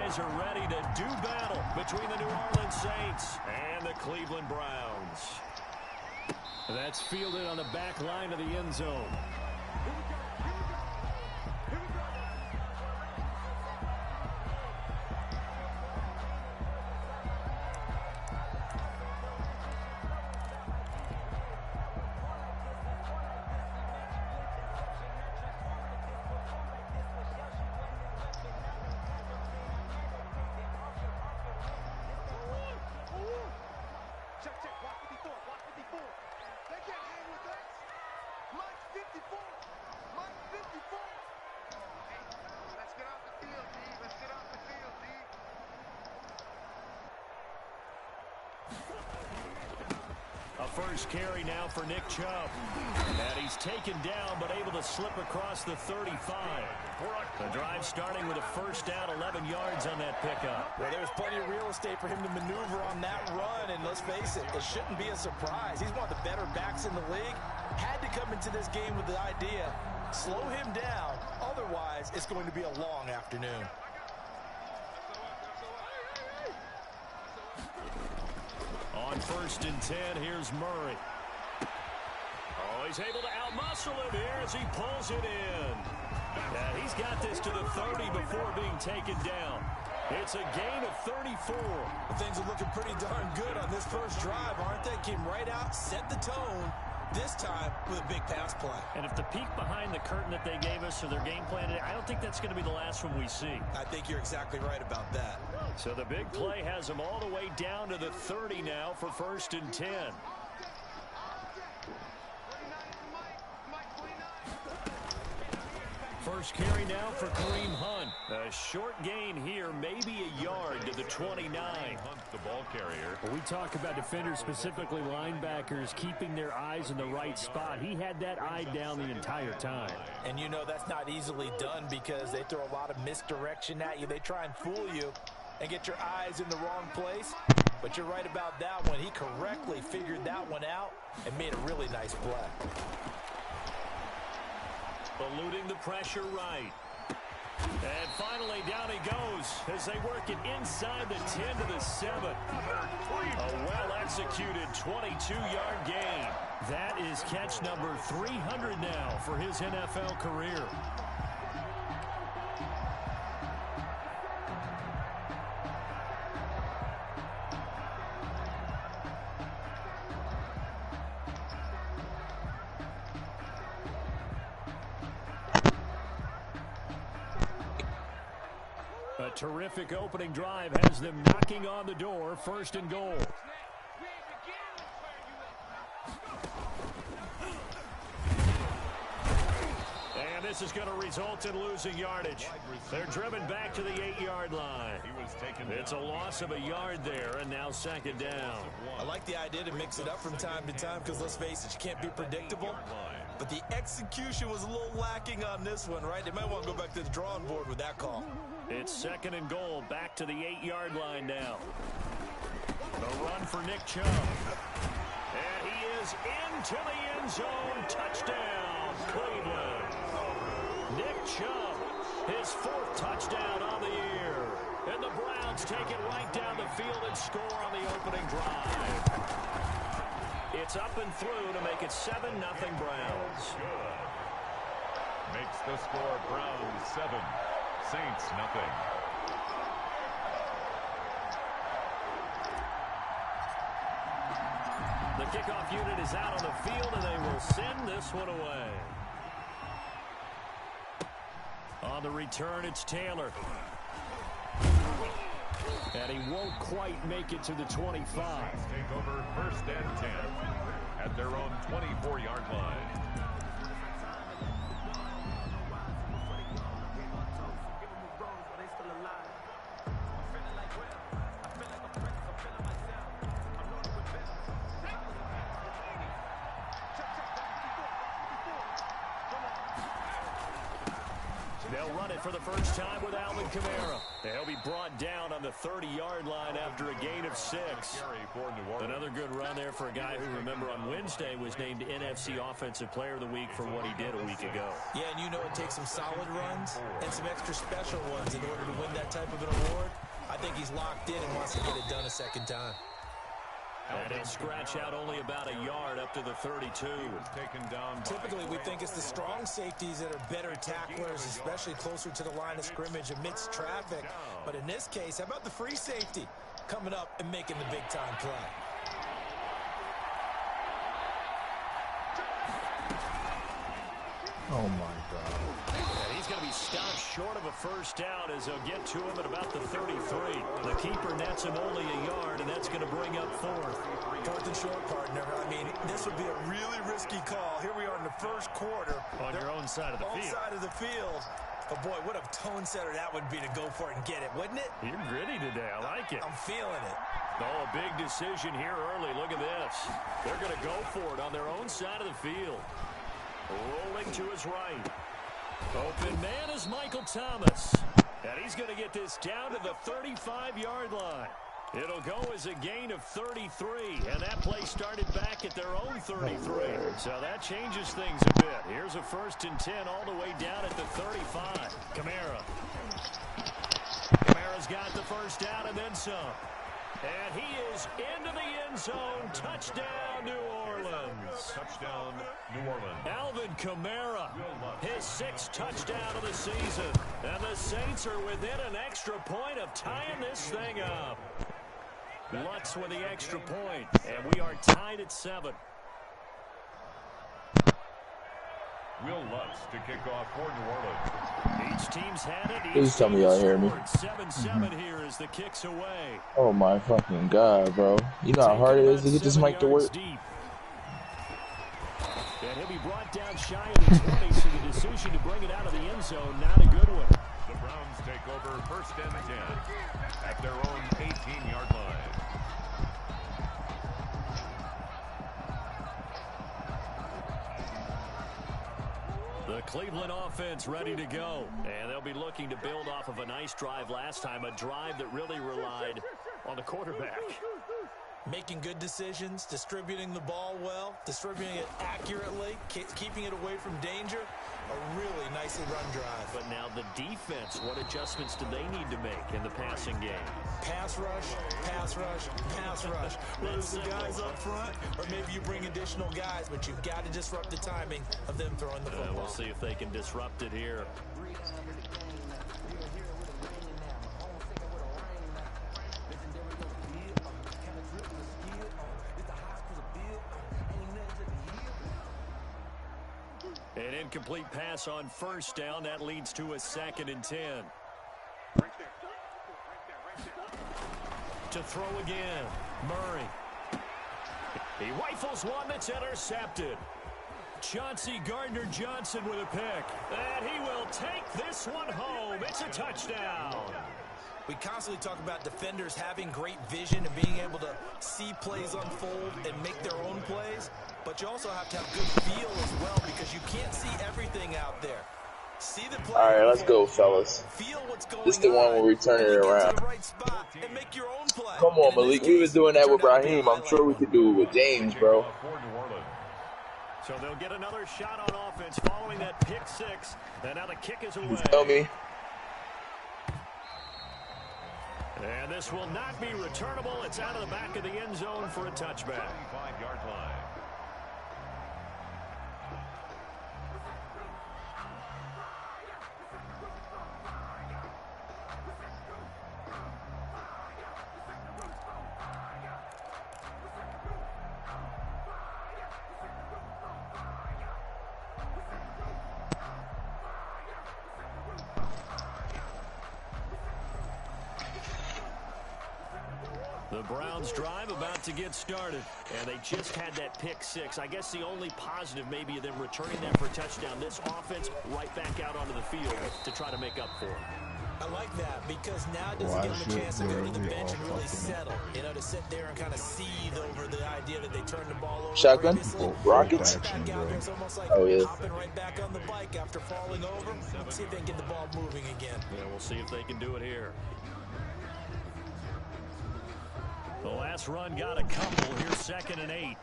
guys are ready to do battle between the New Orleans Saints and the Cleveland Browns. That's fielded on the back line of the end zone. First carry now for Nick Chubb. And he's taken down but able to slip across the 35. The drive starting with a first down, 11 yards on that pickup. Well, there's plenty of real estate for him to maneuver on that run, and let's face it, it shouldn't be a surprise. He's one of the better backs in the league. Had to come into this game with the idea, slow him down, otherwise it's going to be a long afternoon. On 1st and 10, here's Murray. Oh, he's able to outmuscle him here as he pulls it in. Yeah, he's got this to the 30 before being taken down. It's a gain of 34. Things are looking pretty darn good on this first drive, aren't they? Came right out, set the tone, this time with a big pass play. And if the peek behind the curtain that they gave us or their game plan, I don't think that's going to be the last one we see. I think you're exactly right about that. So the big play has him all the way down to the 30 now for 1st and 10. First carry now for Kareem Hunt. A short gain here, maybe a yard to the 29. Hunt, the ball carrier. When we talk about defenders, specifically linebackers, keeping their eyes in the right spot. He had that eye down the entire time. And you know that's not easily done because they throw a lot of misdirection at you. They try and fool you and get your eyes in the wrong place. But you're right about that one. He correctly figured that one out and made a really nice play. Eluding the pressure right. And finally down he goes as they work it inside the 10 to the 7. A well-executed 22-yard gain. That is catch number 300 now for his NFL career. A terrific opening drive has them knocking on the door, 1st and goal. And this is going to result in losing yardage. They're driven back to the 8-yard line. It's a loss of a yard there, and now 2nd down. I like the idea to mix it up from time to time because, let's face it, you can't be predictable. But the execution was a little lacking on this one, right? They might want to go back to the drawing board with that call. It's 2nd and goal, back to the 8-yard line now. The run for Nick Chubb. And he is into the end zone. Touchdown, Cleveland. Nick Chubb, his 4th touchdown on the year. And the Browns take it right down the field and score on the opening drive. It's up and through to make it 7-0 Browns. Makes the score Browns 7. Saints nothing. The kickoff unit is out on the field, and they will send this one away. On the return, it's Taylor. And he won't quite make it to the 25. Take over 1st and 10 at their own 24-yard line. They'll run it for the first time with Alvin Kamara. They'll be brought down on the 30-yard line after a gain of 6. Another good run there for a guy who, remember, on Wednesday was named NFC Offensive Player of the Week for what he did a week ago. Yeah, and you know it takes some solid runs and some extra special ones in order to win that type of an award. think he's locked in and wants to get it done a second time. And he'll scratch out only about a yard up to the 32. Typically, we think it's the strong safeties that are better tacklers, especially closer to the line of scrimmage amidst traffic. But in this case, how about the free safety coming up and making the big-time play? Oh, my God. And he's going to be stopped short of a first down as they'll get to him at about the 33. The keeper nets him only a yard, and that's going to bring up fourth. Fourth and short, partner. I mean, this would be a really risky call. Here we are in the first quarter. On your own side of the field. Side of the field. But, boy, what a tone setter that would be to go for it and get it, wouldn't it? You're gritty today. I like it. I'm feeling it. Oh, a big decision here early. Look at this. They're going to go for it on their own side of the field. Rolling to his right. Open man is Michael Thomas. And he's going to get this down to the 35-yard line. It'll go as a gain of 33. And that play started back at their own 33. So that changes things a bit. Here's a 1st and 10 all the way down at the 35. Kamara's got the first down and then some. And he is into the end zone. Touchdown, New Orleans. Touchdown, New Orleans. Alvin Kamara, his 6th touchdown of the season. And the Saints are within an extra point of tying this thing up. Lutz with the extra point. And we are tied at 7. Will Lutz to kick off for New Orleans. Each team's had it. Please tell me y'all hear me. 7-7 here as the kick's away. Oh my fucking God, bro. You know how hard it is to get this mic to work? Deep. And he'll be brought down shy of the 20, so the decision to bring it out of the end zone, not a good one. The Browns take over 1st and 10 at their own 18-yard line. The Cleveland offense ready to go. And they'll be looking to build off of a nice drive last time, a drive that really relied on the quarterback. Making good decisions, distributing the ball well, distributing it accurately, keeping it away from danger. A really nicely run drive. But now the defense, what adjustments do they need to make in the passing game? Pass rush, pass rush, pass rush. Whether it's the guys up front or maybe you bring additional guys, but you've got to disrupt the timing of them throwing the football. We'll see if they can disrupt it here. An incomplete pass on first down. That leads to a 2nd and 10. To throw again. Murray. He rifles one that's intercepted. Chauncey Gardner-Johnson with a pick. And he will take this one home. It's a touchdown. We constantly talk about defenders having great vision and being able to see plays unfold and make their own plays. But you also have to have good feel as well because you can't see everything out there. See the play. All right, let's go, fellas. Feel what's going This is the one where we turn it around. Right spot and make your own play. Come on, Malik. We was doing that with Raheem. I'm sure we could do it with James, bro. So they'll get another shot on offense following that pick 6. And now the kick is away. You tell me. And this will not be returnable. It's out of the back of the end zone for a touchback. 25-yard line. The Browns drive about to get started, and they just had that pick 6. I guess the only positive maybe of them returning that for a touchdown. This offense right back out onto the field to try to make up for it. I like that because now it doesn't give them a chance to go to the bench and really settle. You know, to sit there and kind of seethe over the idea that they turned the ball over. Shotgun? Rockets? It's almost like hopping right back on the bike after falling over. Let's see if they can get the ball moving again. Yeah, we'll see if they can do it here. The last run got a couple. Here's 2nd and 8.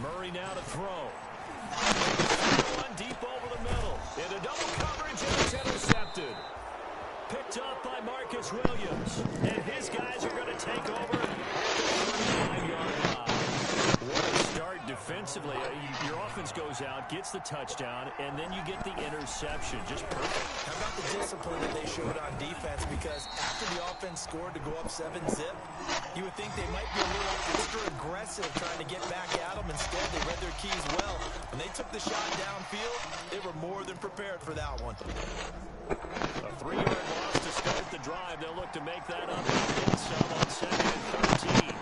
Murray now to throw. One deep over the middle. Into double coverage, goes Williams. And his guys are going to take over at the 35-yard line. What a start defensively. Your offense goes out, gets the touchdown, and then you get the interception. Just perfect. How about the discipline that they showed on defense? Because after the offense scored to go up 7-zip, you would think they might be a little extra aggressive trying to get back at them. Instead, they read their keys well. When they took the shot downfield, they were more than prepared for that one. A 3-yard loss to start the drive. They'll look to make that up and get some on 2nd and 13.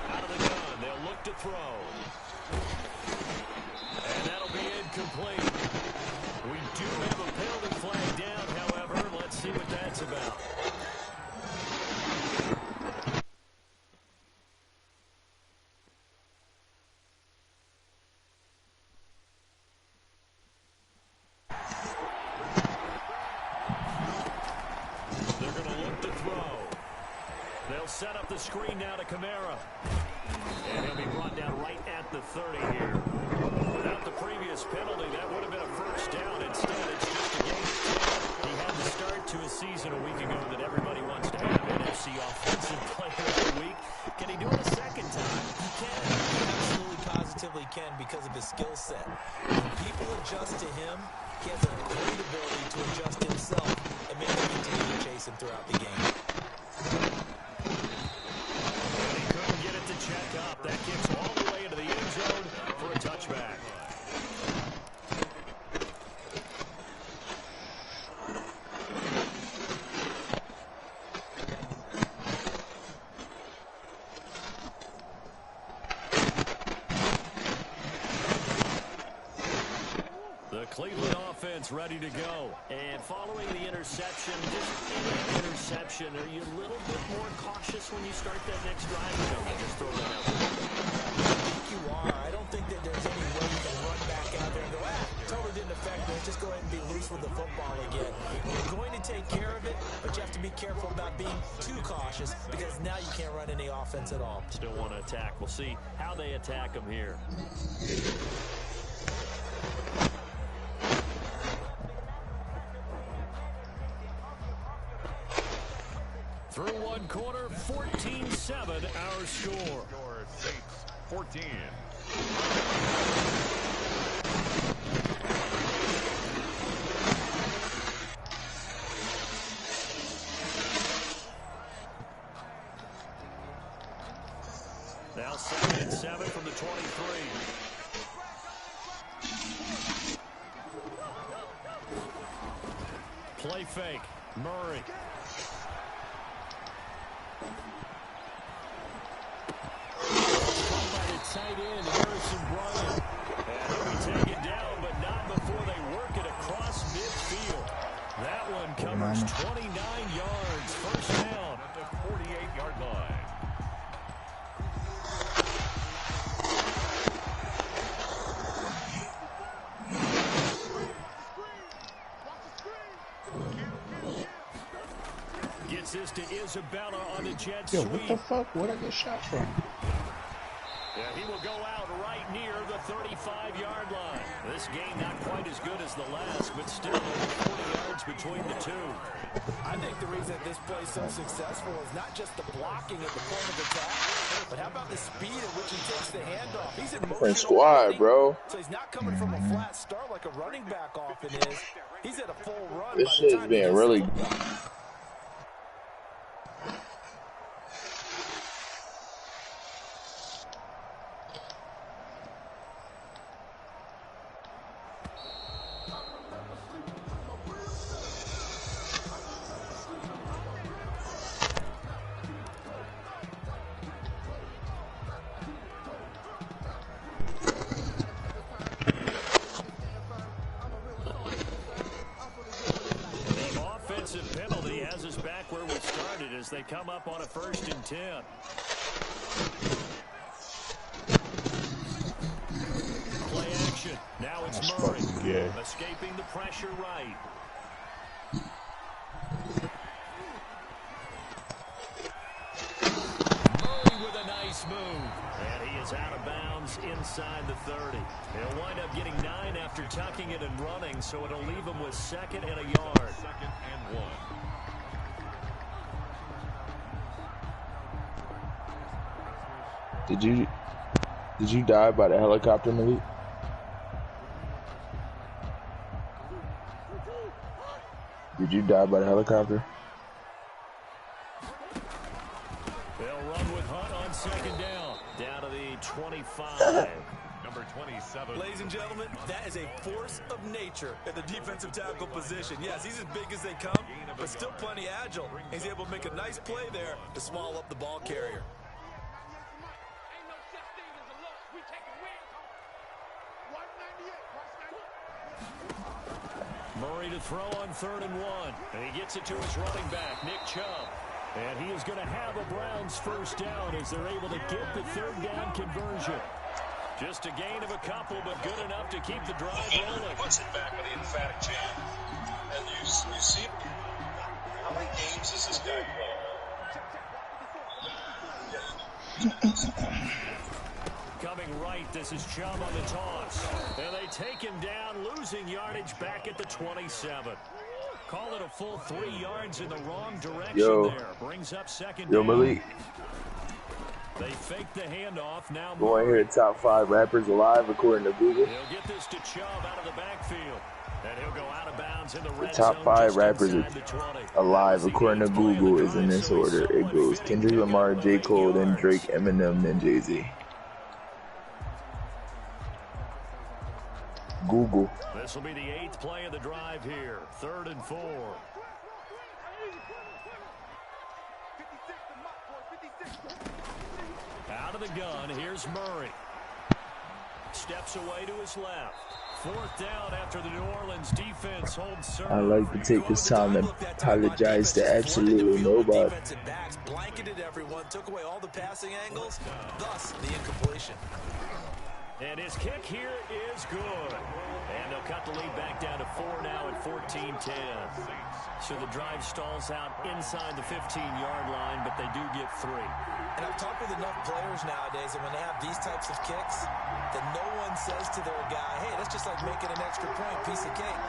Out of the gun, they'll look to throw. And that'll be incomplete. We do have a penalty flag down, however. Let's see what that's about. Set up the screen now to Kamara. And he'll be brought down right at the 30 here. Without the previous penalty, that would have been a first down. Instead, it's just a game of 10. He had the start to a season a week ago that everybody wants to have. NFC Offensive Player of the Week. Can he do it a second time? He can. He absolutely positively can because of his skill set. When people adjust to him, he has a great ability to adjust himself and make them continue to chase him throughout the game. Check up. That kicks all the way into the end zone for a touchback. The Cleveland offense ready to go. And following the interception, just any interception, are you a little bit more cautious when you start that next drive? Or don't you just throw that out? I think you are. I don't think that there's any way you can run back out there and go, totally didn't affect me. Just go ahead and be loose with the football again. You're going to take care of it, but you have to be careful about being too cautious because now you can't run any offense at all. Still want to attack. We'll see how they attack them here. Through one quarter, 14-7, our score. Saints, 14. Now 2nd and 7 from the 23. Play fake. Murray. Tight end, Harrison Bryant. And he'll be taken down, but not before they work it across midfield. That one covers 29 yards. First down at the 48-yard line. Gets this to Isabella on the jet Yo, sweep. what the fuck? Where'd I get shot from? Yeah, he will go out right near the 35-yard line. This game not quite as good as the last, but still 40 yards between the two. I think the reason that this play is so successful is not just the blocking at the point of attack, but how about the speed at which he takes the handoff? He's in motion. Different squad, bro. So he's not coming from a flat start like a running back often is. He's at a full run. This shit's being really... Penalty has us back where we started as they come up on a 1st and 10. Play action. Now it's Murray. Escaping the pressure right. Murray with a nice move. And he is out of bounds downs inside the 30. He'll wind up getting 9 after tucking it and running, so it'll leave him with 2nd and a yard. 2nd and 1. Did you die by the helicopter, Malik? Did you die by the helicopter? They'll run with Hunt on 2nd down. Down to the 25. Number 27. Ladies and gentlemen, that is a force of nature at the defensive tackle position. Yes, he's as big as they come, but still plenty agile. He's able to make a nice play there to swallow up the ball carrier. Murray to throw on 3rd and 1. And he gets it to his running back, Nick Chubb. And he is going to have a Browns 1st down as they're able to get the 3rd down conversion. Just a gain of a couple, but good enough to keep the drive rolling. Puts it back with the emphatic jam. And you see, how many games has this guy played? Coming right, this is Chubb on the toss. And they take him down, losing yardage back at the 27. Call it a full 3 yards in the wrong direction there. Brings up 2nd down. Malik. They fake the handoff. Now Going here, top 5 rappers alive according to Google. He'll get this to Chubb out of the backfield. And he'll go out of bounds in the red top zone 5 rappers alive according to Google is in this order. It goes Kendrick Lamar, J. Cole, then Drake, Eminem, then Jay-Z. Google. This will be the 8th play of the drive here. 3rd and 4. Out of the gun, here's Murray. Steps away to his left. 4th down after the New Orleans defense holds serve. I like to take this time to apologize to absolutely nobody. Defensive backs blanketed everyone, took away all the passing angles, thus the incompletion. And his kick here is good. And they'll cut the lead back down to 4 now at 14-10. So the drive stalls out inside the 15-yard line, but they do get 3. And I've talked with enough players nowadays that when they have these types of kicks, that no one says to their guy, hey, that's just like making an extra point, piece of cake.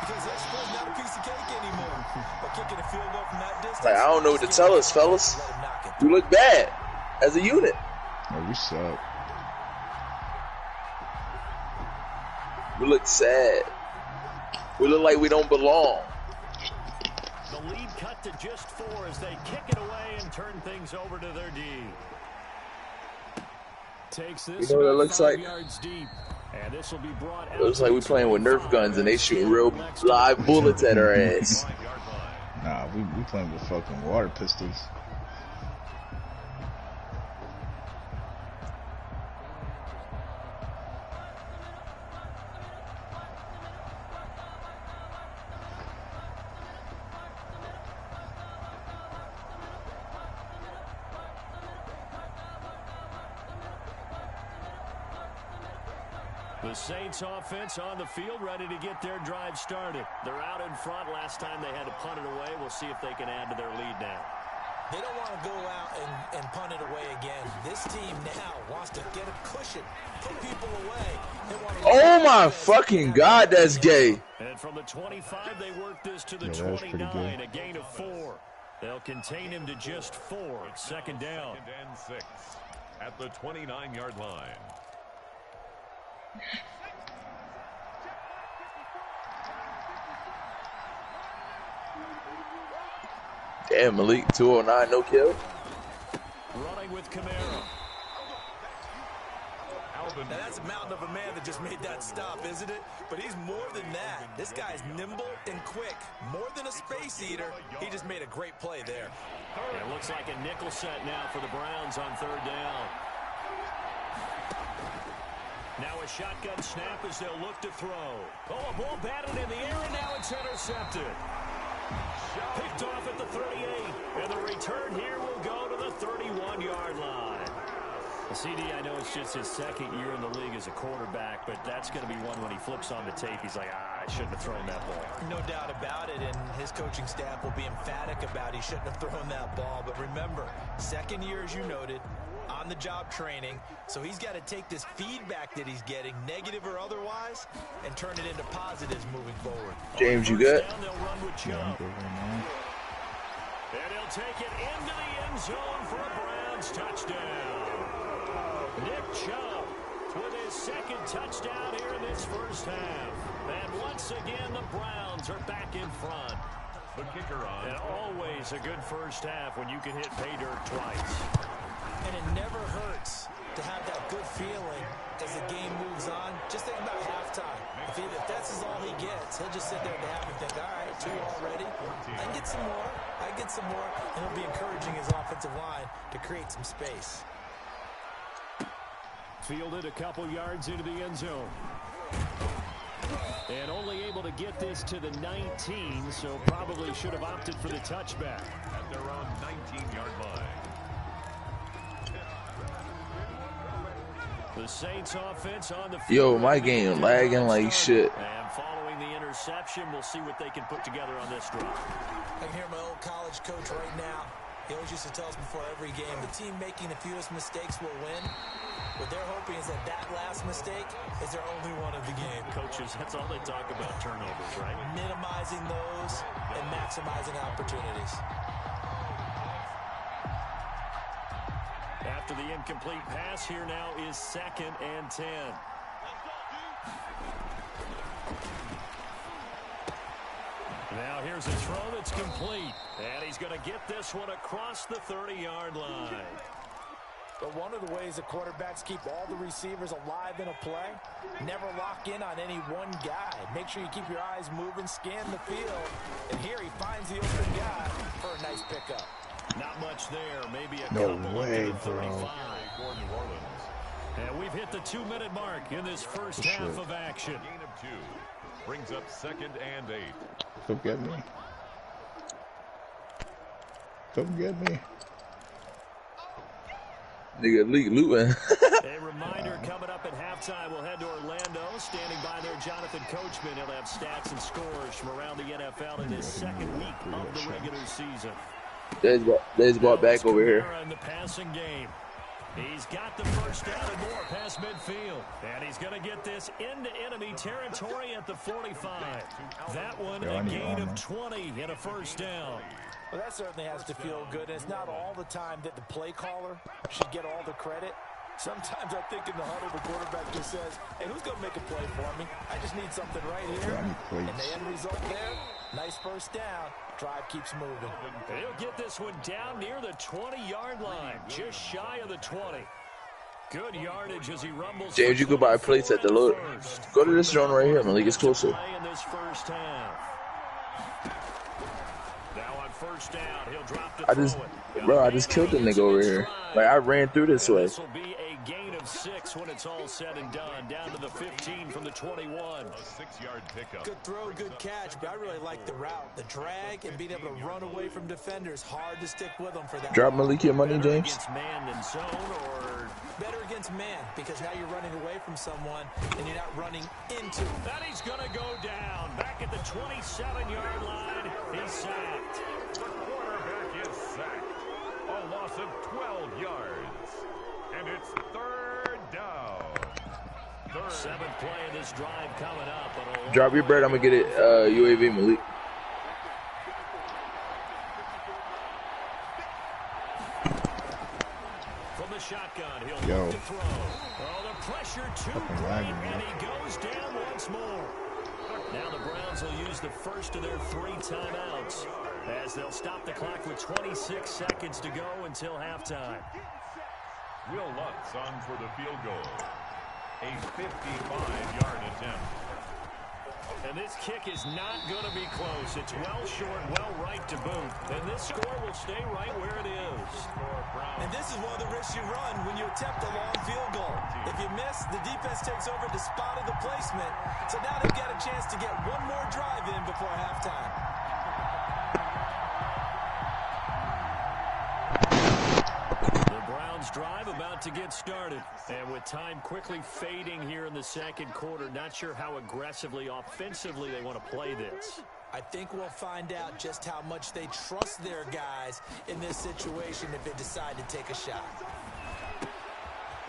Because extra point's not a piece of cake anymore. But kicking a field goal from that distance. Like, I don't know what to tell us, fellas. We look bad as a unit. Oh, we suck. We look sad. We look like we don't belong. The lead cut to just 4 as they kick it away and turn things over to their D. Takes this, you know what it looks like? Yards deep, and this will be brought out. It looks like we playing with Nerf guns and they shooting real live bullets at our ass. Nah, we playing with fucking water pistols. The Saints offense on the field, ready to get their drive started. They're out in front. Last time they had to punt it away. We'll see if they can add to their lead now. They don't want to go out and punt it away again. This team now wants to get a cushion, put people away. Oh my fucking God, that's gay. And from the 25, they work this to the 29, a gain of 4. They'll contain him to just 4. 2nd down. 2nd and 6 at the 29-yard line. Damn, Malik, 209, no kill. Running with Camaro. Now that's a mountain of a man that just made that stop, isn't it? But he's more than that. This guy's nimble and quick. More than a space eater. He just made a great play there. It looks like a nickel set now for the Browns on 3rd down. Now a shotgun snap as they'll look to throw. Oh, a ball batted in the air, and now it's intercepted. Picked off at the 38, and the return here will go to the 31-yard line. CD, I know it's just his 2nd year in the league as a quarterback, but that's going to be one when he flips on the tape. He's like, I shouldn't have thrown that ball. No doubt about it, and his coaching staff will be emphatic about he shouldn't have thrown that ball. But remember, 2nd year, as you noted, on on-the-job training, so he's got to take this feedback that he's getting, negative or otherwise, and turn it into positives moving forward. James, you good? Down, they'll run with Chubb. And he'll take it into the end zone for a Browns touchdown. Nick Chubb with his second touchdown here in this first half. And once again, the Browns are back in front. The kicker on. And always a good first half when you can hit pay dirt twice. And it never hurts to have that good feeling as the game moves on. Just think about halftime. If that's all he gets, he'll just sit there at the half and think, all right, 2 already. I can get some more. I get some more. And he'll be encouraging his offensive line to create some space. Fielded a couple yards into the end zone. And only able to get this to the 19, so probably should have opted for the touchback. At their own 19-yard line. The Saints offense on the field. Yo, my game lagging like shit. And following the interception, we'll see what they can put together on this drive. I can hear my old college coach right now. He always used to tell us before every game, the team making the fewest mistakes will win. What they're hoping is that last mistake is their only one of the game. Coaches, that's all they talk about, turnovers, right? Minimizing those and maximizing opportunities. After the incomplete pass, here now is 2nd and 10. Now here's a throw that's complete. And he's going to get this one across the 30-yard line. But one of the ways the quarterbacks keep all the receivers alive in a play, never lock in on any one guy. Make sure you keep your eyes moving, scan the field. And here he finds the open guy for a nice pickup. Not much there. Maybe a No couple way, to the 35. For New Orleans. And we've hit the 2-minute mark in this first half of action. Gain of 2. Brings up 2nd and 8. Come get me. Come get me. Nigga, looting. A reminder coming up at halftime. We'll head to Orlando. Standing by there, Jonathan Coachman. He'll have stats and scores from around the NFL in his 2nd week of the regular season. There's brought back over here. In the passing game. He's got the first down and more past midfield. And he's going to get this into enemy territory at the 45. That one a gain of 20 and a first down. Well, that certainly has to feel good. And it's not all the time that the play caller should get all the credit. Sometimes I think in the huddle, the quarterback just says, hey, who's going to make a play for me? I just need something right here. And the end result there, nice first down. Drive keeps moving. He'll get this one down near the 20-yard line, just shy of the 20. Good yardage as he rumbles. James, you could buy plates at the load. Go to this zone right here, Malik. It's closer. In this first half. Now on first down, he'll drop to I just killed the nigga over here. Like, I ran through this way. This will be a gain of 6 when it's all said and done. Down to the 15 from the 21. A 6-yard pickup. Good throw, good catch, but I really like the route. The drag and being able to run away from defenders. Hard to stick with them for that. Drop Malik your money, Better James. against man than zone, or better against man, because now you're running away from someone and you're not running into. That he's going to go down. Back at the 27-yard line. He's sacked. The quarterback is sacked. A loss of 12 yards. And it's 3rd down. 7th play of this drive coming up. Drop your bread. I'm going to get it UAV, Malik. From the shotgun, he'll look to throw. Oh, the pressure too great, and he goes down once more. Now the Browns will use the first of their 3 timeouts as they'll stop the clock with 26 seconds to go until halftime. Will Lutz on for the field goal. A 55-yard attempt. And this kick is not going to be close. It's well short, well right to boot. And this score will stay right where it is. And this is one of the risks you run when you attempt a long field goal. If you miss, the defense takes over the spot of the placement. So now they've got a chance to get one more drive in before halftime. Drive about to get started, and with time quickly fading here in the 2nd quarter, not sure how aggressively offensively they want to play this. I think we'll find out just how much they trust their guys in this situation if they decide to take a shot.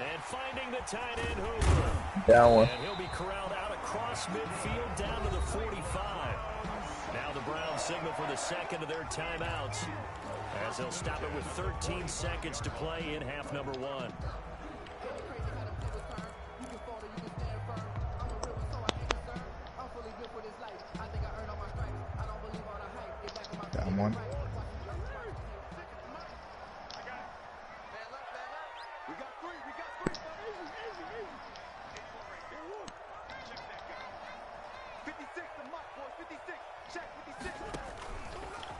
And finding the tight end Hoover. Down one. And he'll be corralled out across midfield down to the 45. Now the Browns signal for the second of their timeouts, as they'll stop it with 13 seconds to play in half number one. Down one.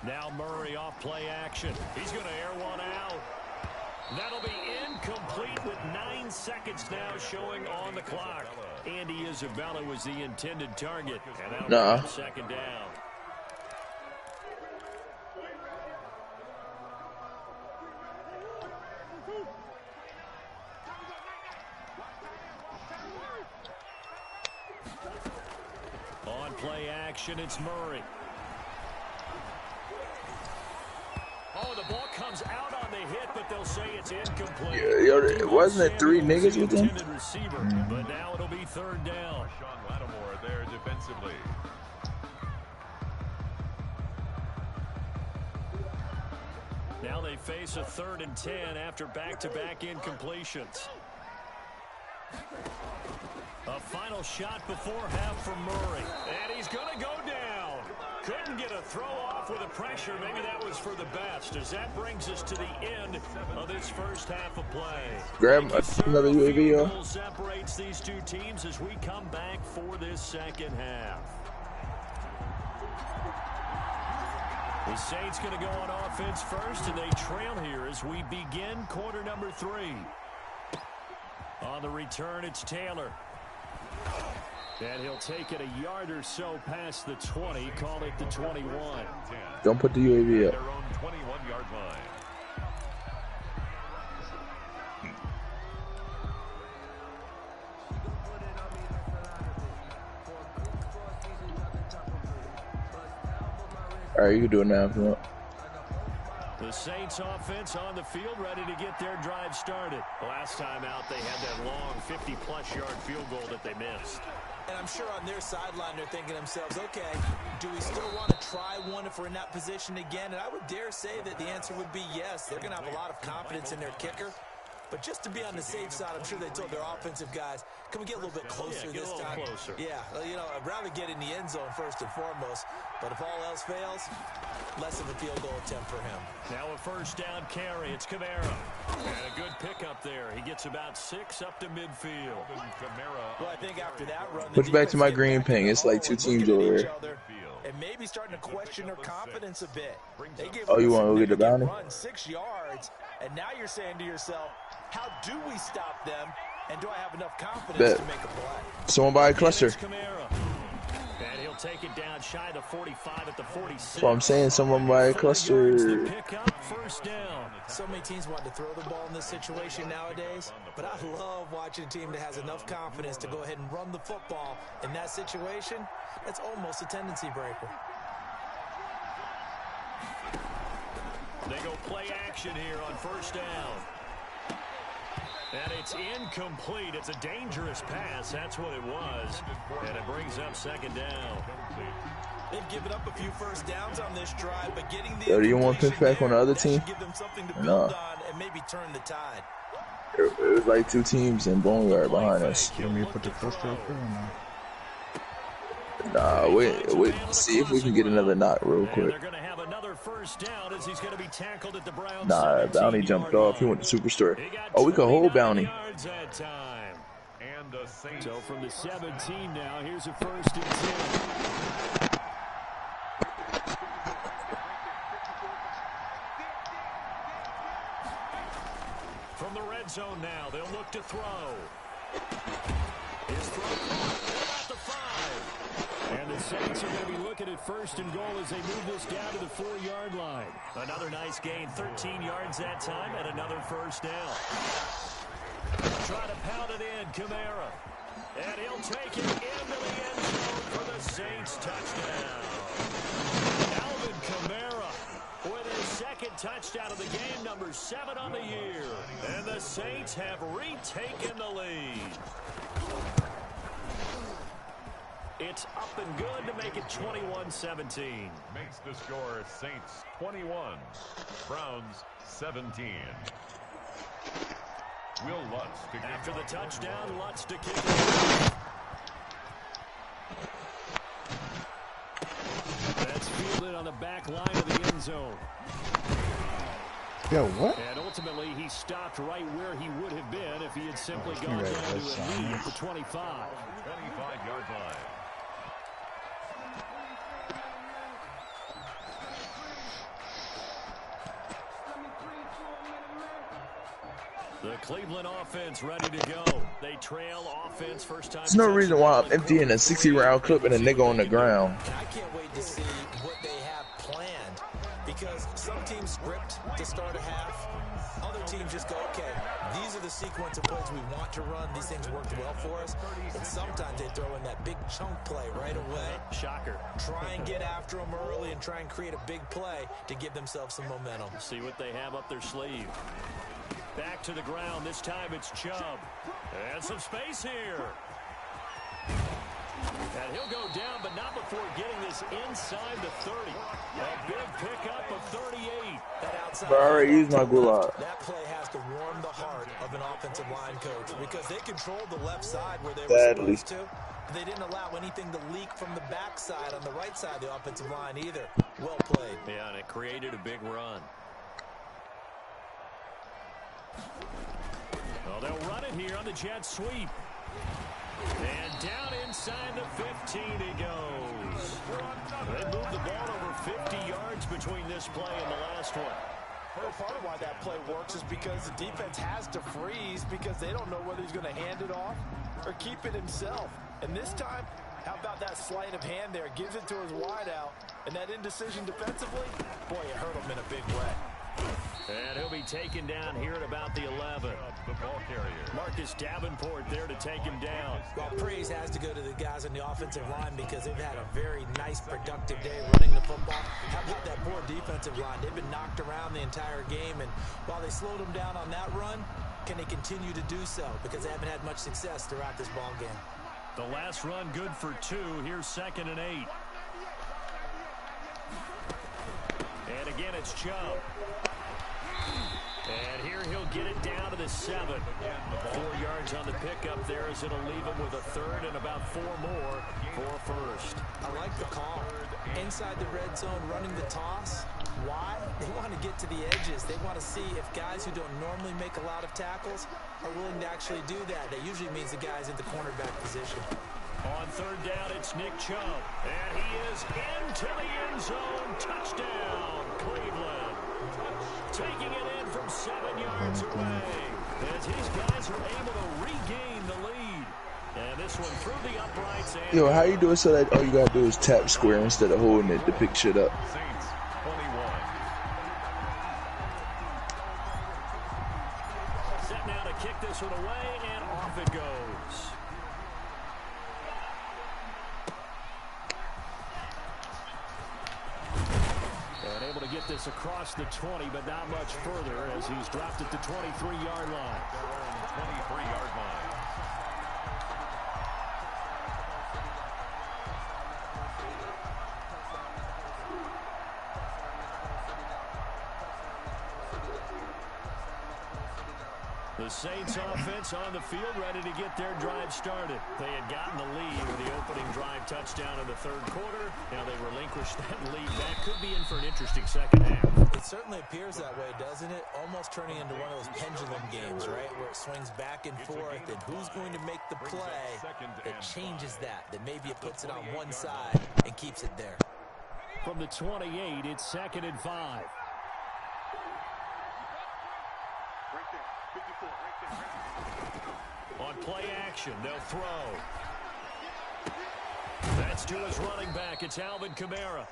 Now Murray off play action. He's going to air one out. That'll be incomplete with 9 seconds now showing on the clock. Andy Isabella was the intended target. And now second down. On play action, it's Murray. Oh, the ball comes out on the hit, but they'll say it's incomplete. Yeah, wasn't it 3 niggas with him? But now it'll be third down. Sean Lattimore there defensively. Now they face a 3rd and 10 after back-to-back incompletions. A final shot before half from Murray. And he's going to go down. Couldn't get a throw off with the pressure. Maybe that was for the best, as that brings us to the end of this first half of play. Grab another UAV, yo. Separates these two teams as we come back for this second half. The Saints going to go on offense first, and they trail here as we begin quarter number 3. On the return, it's Taylor. And he'll take it a yard or so past the 20, call it the 21. Don't put the UAV up. Their own 21-yard line. All right, you can do it now if you want. The Saints offense on the field, ready to get their drive started. Last time out, they had that long 50-plus yard field goal that they missed. And I'm sure on their sideline they're thinking to themselves, okay, do we still want to try one if we're in that position again? And I would dare say that the answer would be yes. They're going to have a lot of confidence in their kicker. But just to be on the safe side, I'm sure they told their offensive guys, can we get a little bit closer this time? Closer. Yeah, you know, I'd rather get in the end zone first and foremost. But if all else fails, less of a field goal attempt for him. Now a first down carry. It's Kamara. And a good pickup there. He gets about 6 up to midfield. Well, I think after that run, Put you back to my green ping. It's like 2 teams over here. And maybe starting to question their confidence a bit. They give you want to go get the bounty? Run 6 yards, and now you're saying to yourself, how do we stop them? And do I have enough confidence to make a play? Someone buy a cluster. And he'll take it down shy of the 45 at the 46. So I'm saying someone buy a cluster. Pick up first down. So many teams want to throw the ball in this situation nowadays, but I love watching a team that has enough confidence to go ahead and run the football in that situation. That's almost a tendency breaker. They go play action here on first down. And it's incomplete. It's a dangerous pass. That's what it was. And it brings up second down. They've given up a few first downs on this drive, but getting the Yo, do you want to pick back on the other team? Give them something to build on and maybe turn the tide. It was like 2 teams in Boneyard behind us. You want me to put the cluster up there or not? Nah, wait. See if we can get another knock real quick. They're going to have another first down as he's going to be tackled at the Browns. Nah, Bounty jumped off. He went to Superstore. Oh, we could hold Bounty. And the Saints. So from the 17 now, here's a first and 10. From the red zone now, they'll look to throw. His throw at the 5. And the Saints are going to be looking at first and goal as they move this down to the 4-yard line. Another nice gain, 13 yards that time, and another first down. Try to pound it in, Kamara. And he'll take it into the end zone for the Saints touchdown. Alvin Kamara with his second touchdown of the game, number 7 on the year. And the Saints have retaken the lead. It's up and good to make it 21-17. Makes the score Saints 21, Browns 17. Will Lutz to after the touchdown, Lutz to kick it. That's fielded on the back line of the end zone. Yo, what? And ultimately, he stopped right where he would have been if he had simply gone down to a lead at the 25. 25-yard line. The Cleveland offense ready to go. They trail offense first time. There's no reason why I'm emptying a 60-round clip and a nigga on the ground. And I can't wait to see what they have planned, because some teams script to start a half. Other teams just go, okay, these are the sequence of plays we want to run. These things worked well for us. And sometimes they throw in that big chunk play right away. Shocker. Try and get after them early and try and create a big play to give themselves some momentum. See what they have up their sleeve. Back to the ground. This time it's Chubb. And some space here. And he'll go down, but not before getting this inside the 30. A big pickup of 38. That outside. But I already used my gulag. That play has to warm the heart of an offensive line coach, because they controlled the left side where they were supposed to. They didn't allow anything to leak from the backside on the right side of the offensive line either. Well played. Yeah, and it created a big run. Well, they'll run it here on the jet sweep. And down inside the 15 he goes. They moved the ball over 50 yards between this play and the last one. Well, part of why that play works is because the defense has to freeze, because they don't know whether he's going to hand it off or keep it himself. And this time, how about that sleight of hand there? Gives it to his wideout. And that indecision defensively, boy, it hurt him in a big way. And he'll be taken down here at about the 11. The ball carrier. Marcus Davenport there to take him down. Well, praise has to go to the guys on the offensive line, because they've had a very nice, productive day running the football. How about that poor defensive line? They've been knocked around the entire game, and while they slowed them down on that run, can they continue to do so? Because they haven't had much success throughout this ball game. The last run good for 2. Here's 2nd and 8. And again, it's Chubb. And here he'll get it down to the 7. 4 yards on the pickup there, as it'll leave him with a 3rd and about 4 more for 1st. I like the call. Inside the red zone, running the toss. Why? They want to get to the edges. They want to see if guys who don't normally make a lot of tackles are willing to actually do that. That usually means the guys in the cornerback position. On 3rd down, it's Nick Chubb. And he is into the end zone. Touchdown, Cleveland. Taking it in from 7 yards away, as his guys are able to regain the lead. And this one through the uprights. And Yo, how you do it so that all you gotta do is tap square instead of holding it to pick shit up? Saints 21. Set now to kick this one away, and off it goes. And able to get this across the 20, but not much further, as he's dropped at the 23-yard line. 23-yard line. The Saints offense on the field, ready to get their drive started. They had gotten the lead with the opening drive touchdown in the 3rd quarter. Now they relinquished that lead. That could be in for an interesting second half. It certainly appears that way, doesn't it? Almost turning into one of those pendulum games, right? Where it swings back and forth, and who's going to make the play that changes that maybe it puts it on one side and keeps it there. From the 28, it's 2nd and 5. On play action, they'll throw. That's to his running back. It's Alvin Kamara.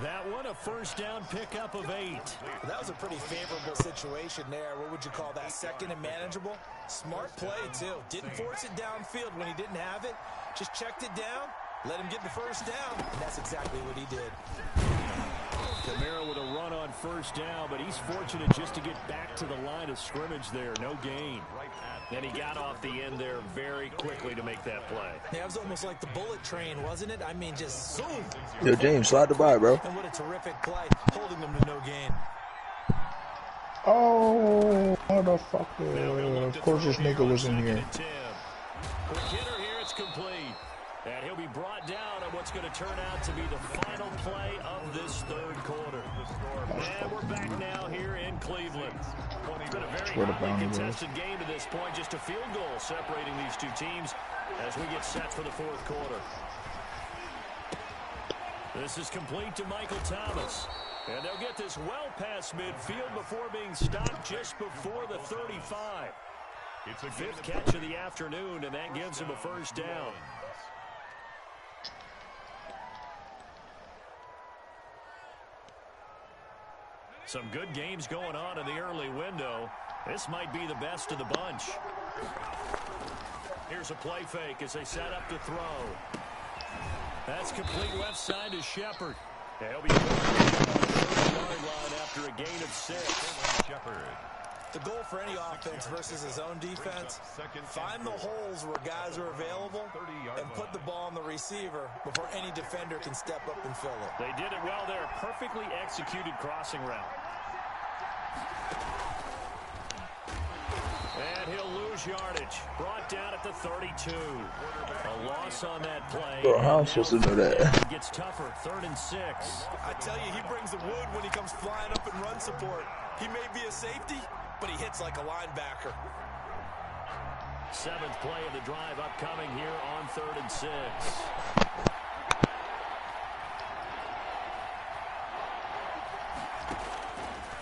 That one, a 1st down pickup of 8. That was a pretty favorable situation there. What would you call that? 2nd and manageable? Smart play, too. Didn't force it downfield when he didn't have it. Just checked it down, let him get the 1st down, and that's exactly what he did. Camara with a run on first down, but he's fortunate just to get back to the line of scrimmage there. No gain. And he got off the end there very quickly to make that play. Yeah, it was almost like the bullet train, wasn't it? I mean, just zoom. Yo, James, slide the by, bro. And what a terrific play, holding them to no gain. Oh, motherfucker. Of course this nigga was in here. Quick hitter here, it's complete. And he'll be brought down on what's going to turn out to be the final play of this third quarter. And we're back now here in Cleveland. It's been a very highly contested game to this point. Just a field goal separating these two teams as we get set for the fourth quarter. This is complete to Michael Thomas. And they'll get this well past midfield before being stopped just before the 35. It's a fifth catch of the afternoon, and that gives him a first down. Some good games going on in the early window. This might be the best of the bunch. Here's a play fake as they set up to throw. That's complete left side to Shepard. He'll be going to the 30-yard line after a gain of 6. Shepard. The goal for any offense versus his own defense, find the holes where guys are available and put the ball on the receiver before any defender can step up and fill it. They did it well there. Perfectly executed crossing route. And he'll lose yardage. Brought down at the 32. A loss on that play. Bro, how am I supposed to know that? It gets tougher. 3rd and 6. I tell you, he brings the wood when he comes flying up in run support. He may be a safety, but he hits like a linebacker. 7th play of the drive upcoming here on 3rd and 6.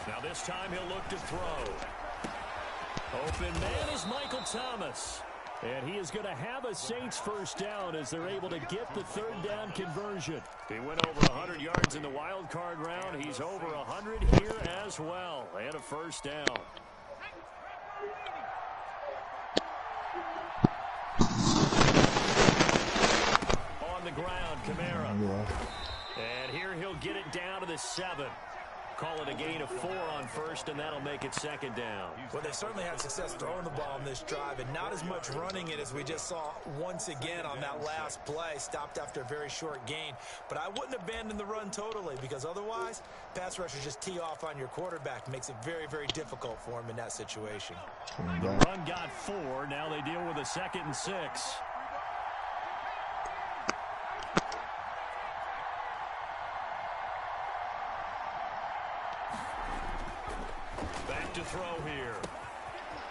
Now this time he'll look to throw. Open man is Michael Thomas. And he is going to have a Saints first down as they're able to get the 3rd down conversion. He went over 100 yards in the wild card round. He's over 100 here as well. And a first down. On the ground, Camara. And here he'll get it down to the 7. Call it a gain of 4 on first, and that'll make it 2nd down. Well, they certainly had success throwing the ball on this drive, and not as much running it as we just saw once again on that last play. Stopped after a very short gain. But I wouldn't abandon the run totally, because otherwise, pass rushers just tee off on your quarterback. Makes it very, very difficult for him in that situation. The run got 4. Now they deal with a 2nd and 6. To throw here.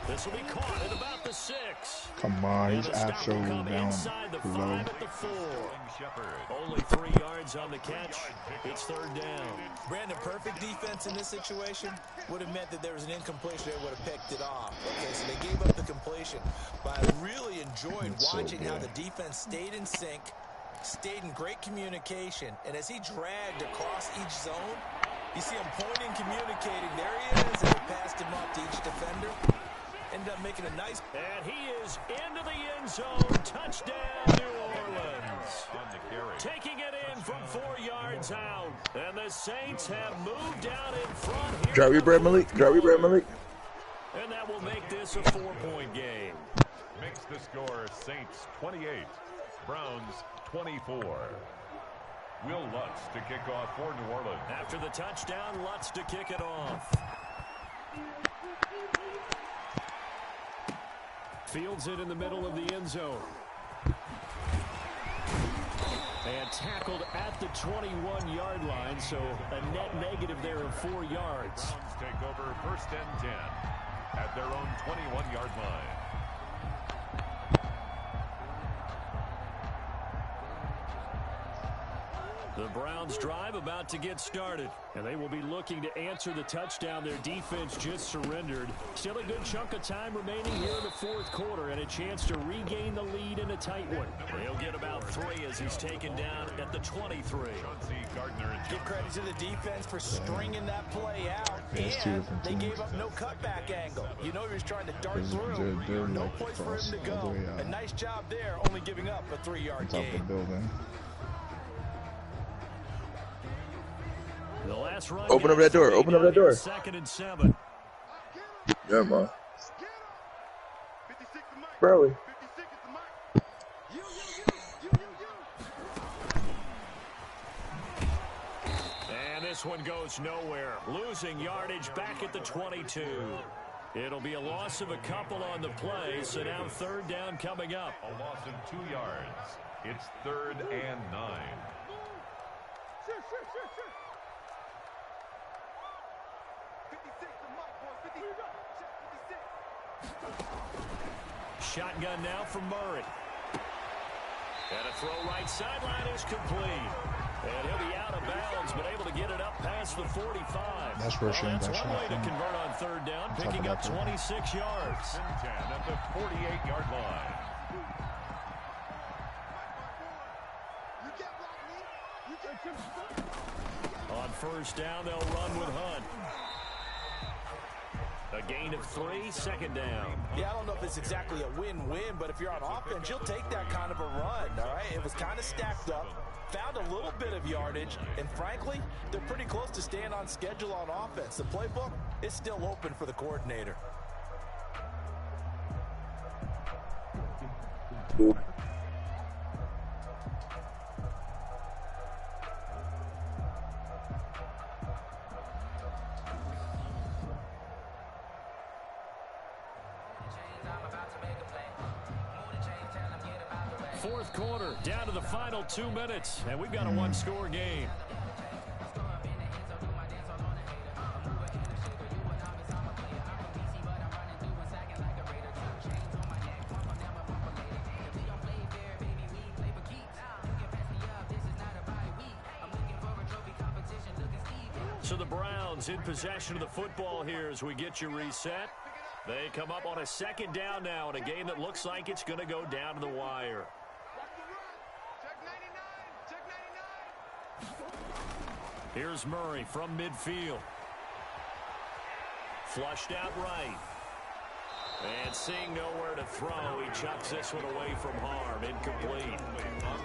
This will be caught at about the 6. Come on, he's absolutely down. Inside the 5 at the 4. Only 3 yards on the catch. It's 3rd down. Brandon, perfect defense in this situation would have meant that there was an incompletion that would have picked it off. Okay, so they gave up the completion. But I really enjoyed watching how the defense stayed in sync, stayed in great communication, and as he dragged across each zone, you see him pointing, communicating. There he is, and he passed him off to each defender. Ended up making a nice... And he is into the end zone. Touchdown, New Orleans. Taking it in from 4 yards out. And the Saints have moved down in front here. Drop your bread, Malik. Drop your bread, Malik. And that will make this a 4-point game. Makes the score Saints 28, Browns 24. Will Lutz to kick off for New Orleans. After the touchdown, Lutz to kick it off. Fields it in the middle of the end zone. And tackled at the 21-yard line, so a net negative there of 4 yards. Browns take over 1st and 10 at their own 21-yard line. The Browns drive about to get started, and they will be looking to answer the touchdown their defense just surrendered. Still a good chunk of time remaining here in the 4th quarter and a chance to regain the lead in a tight one. He'll get about 3 as he's taken down at the 23. Give credit to the defense for stringing that play out, and they gave up no cutback angle. You know he was trying to dart through. No place for him to go. A nice job there, only giving up a 3-yard gain. The last run. Open up that door. Open up that door. 2nd and 7. Never mind. Bro. And this one goes nowhere. Losing yardage back at the 22. It'll be a loss of a couple on the play, so now 3rd down coming up. A loss of 2 yards. It's 3rd and 9. Shotgun now from Murray. And a throw right sideline is complete. And he'll be out of bounds, but able to get it up past the 45. That's where That's one way to convert on 3rd down, picking up 26 yards. 10 at the 48-yard line. On 1st down, they'll run with Hunt. A gain of 3, 2nd down. Yeah, I don't know if it's exactly a win-win, but if you're on offense, you'll take that kind of a run, all right? It was kind of stacked up, found a little bit of yardage, and frankly, they're pretty close to staying on schedule on offense. The playbook is still open for the coordinator. Boop. Fourth quarter, down to the final 2 minutes, and we've got a one-score game. So the Browns in possession of the football here as we get you reset. They come up on a 2nd down now in a game that looks like it's going to go down to the wire. Here's Murray from midfield. Flushed out right. And seeing nowhere to throw, he chucks this one away from harm. Incomplete.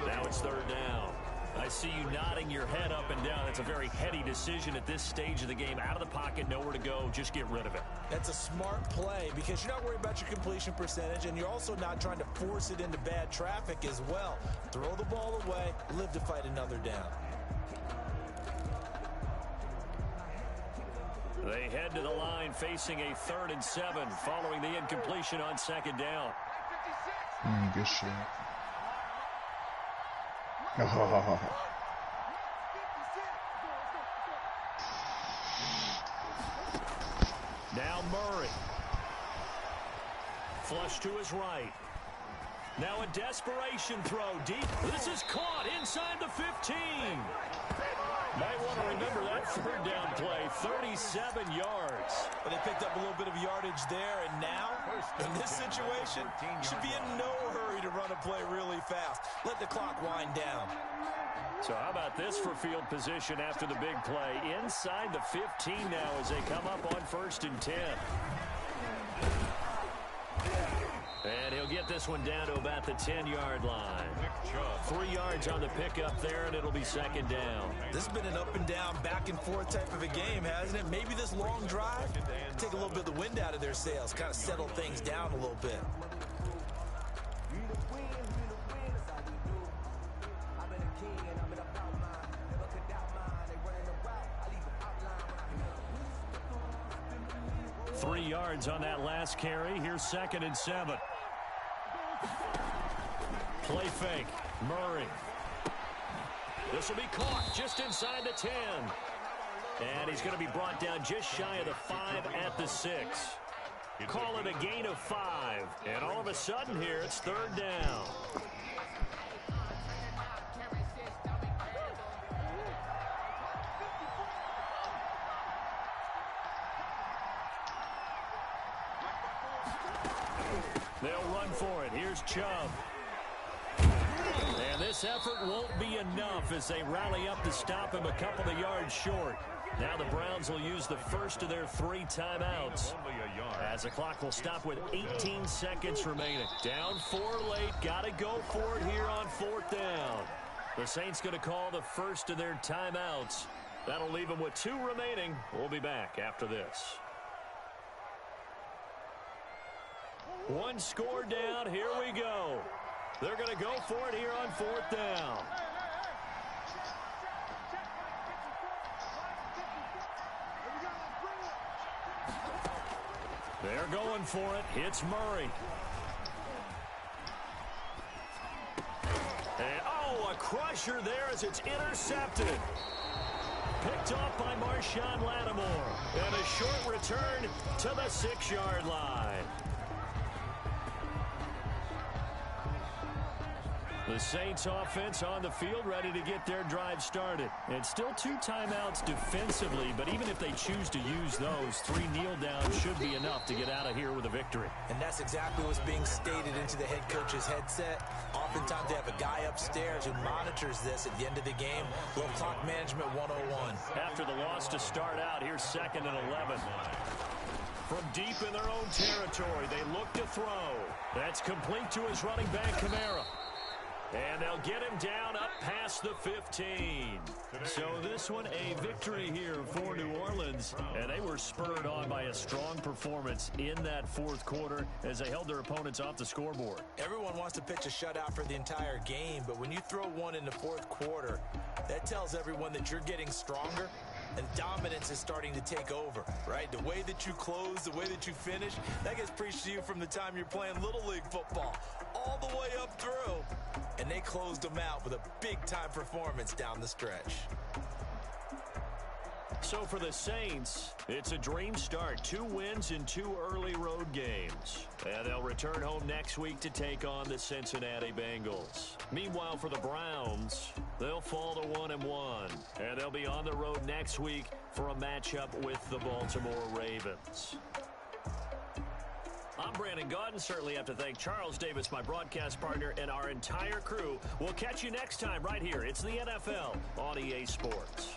Now it's 3rd down. I see you nodding your head up and down. It's a very heady decision at this stage of the game. Out of the pocket, nowhere to go. Just get rid of it. That's a smart play because you're not worried about your completion percentage, and you're also not trying to force it into bad traffic as well. Throw the ball away, live to fight another down. They head to the line facing a 3rd and 7 following the incompletion on 2nd down. Good shit. Now Murray. Flush to his right. Now a desperation throw deep. This is caught inside the 15. Might want to remember that 3rd down play. 37 yards. But they picked up a little bit of yardage there, and now, in this situation, should be in no hurry to run a play really fast. Let the clock wind down. So how about this for field position after the big play? Inside the 15 now as they come up on 1st and 10. And he'll get this one down to about the 10-yard line. 3 yards on the pickup there, and it'll be 2nd down. This has been an up-and-down, back-and-forth type of a game, hasn't it? Maybe this long drive, take a little bit of the wind out of their sails, kind of settle things down a little bit. Three yards on that last carry. Here's 2nd and 7. Play fake. Murray. This will be caught just inside the 10. And he's going to be brought down just shy of the 5 at the 6. Call it a gain of 5. And all of a sudden here, it's 3rd down. They'll run for it. Here's Chubb. And this effort won't be enough as they rally up to stop him a couple of yards short. Now the Browns will use the first of their 3 timeouts as the clock will stop with 18 seconds remaining. Down 4 late. Got to go for it here on 4th down. The Saints going to call the first of their timeouts That'll leave them with 2 remaining. We'll be back after this. 1 score down. Here we go. They're going to go for it here on 4th down. They're going for it. It's Murray. And, a crusher there as it's intercepted. Picked off by Marshawn Lattimore. And a short return to the 6-yard line. The Saints offense on the field ready to get their drive started. And still 2 timeouts defensively, but even if they choose to use those, 3 kneel downs should be enough to get out of here with a victory. And that's exactly what's being stated into the head coach's headset. Oftentimes they have a guy upstairs who monitors this at the end of the game. Little clock management 101. After the loss to start out, here's 2nd and 11. From deep in their own territory, they look to throw. That's complete to his running back, Kamara. And they'll get him down up past the 15. So this one, a victory here for New Orleans. And they were spurred on by a strong performance in that 4th quarter as they held their opponents off the scoreboard. Everyone wants to pitch a shutout for the entire game, but when you throw one in the 4th quarter, that tells everyone that you're getting stronger and dominance is starting to take over, right? The way that you close, the way that you finish, that gets preached to you from the time you're playing Little League football all the way up through. And they closed them out with a big-time performance down the stretch. So for the Saints, it's a dream start. 2 wins in 2 early road games. And they'll return home next week to take on the Cincinnati Bengals. Meanwhile, for the Browns, they'll fall to 1-1. And they'll be on the road next week for a matchup with the Baltimore Ravens. I'm Brandon Gaudin. Certainly have to thank Charles Davis, my broadcast partner, and our entire crew. We'll catch you next time right here. It's the NFL on EA Sports.